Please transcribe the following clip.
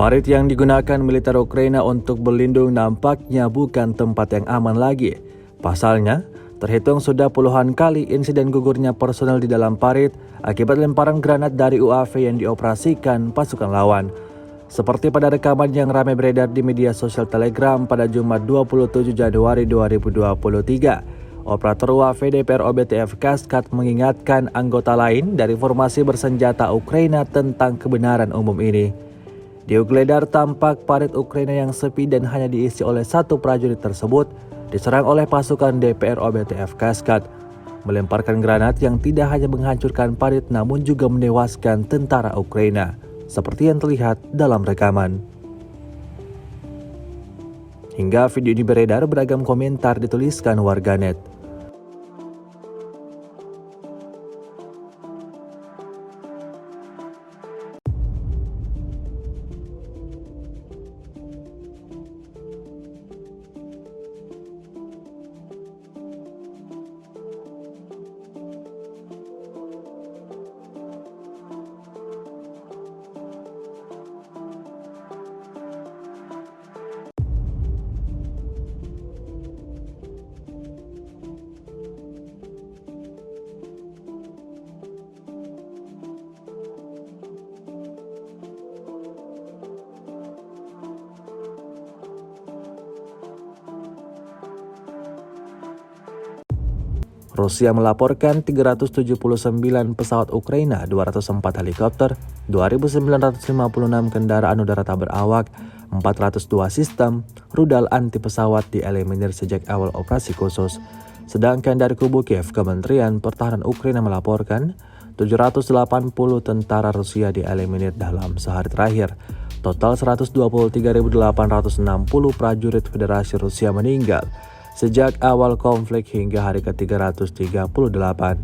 Parit yang digunakan militer Ukraina untuk berlindung nampaknya bukan tempat yang aman lagi. Pasalnya, terhitung sudah puluhan kali insiden gugurnya personel di dalam parit akibat lemparan granat dari UAV yang dioperasikan pasukan lawan. Seperti pada rekaman yang ramai beredar di media sosial Telegram pada Jumat 27 Januari 2023, operator UAV DPR OBTF Kaskad mengingatkan anggota lain dari formasi bersenjata Ukraina tentang kebenaran umum ini. Di Ugledar tampak parit Ukraina yang sepi dan hanya diisi oleh satu prajurit tersebut diserang oleh pasukan DPR OBTF Kaskad, melemparkan granat yang tidak hanya menghancurkan parit namun juga menewaskan tentara Ukraina, seperti yang terlihat dalam rekaman. Hingga video ini beredar, beragam komentar dituliskan warganet. Rusia melaporkan 379 pesawat Ukraina, 204 helikopter, 2.956 kendaraan udara tak berawak, 402 sistem rudal anti pesawat dieliminir sejak awal operasi khusus. Sedangkan dari kubu Kiev, Kementerian Pertahanan Ukraina melaporkan 780 tentara Rusia dieliminir dalam sehari terakhir. Total 123.860 prajurit Federasi Rusia meninggal sejak awal konflik hingga hari ke-338.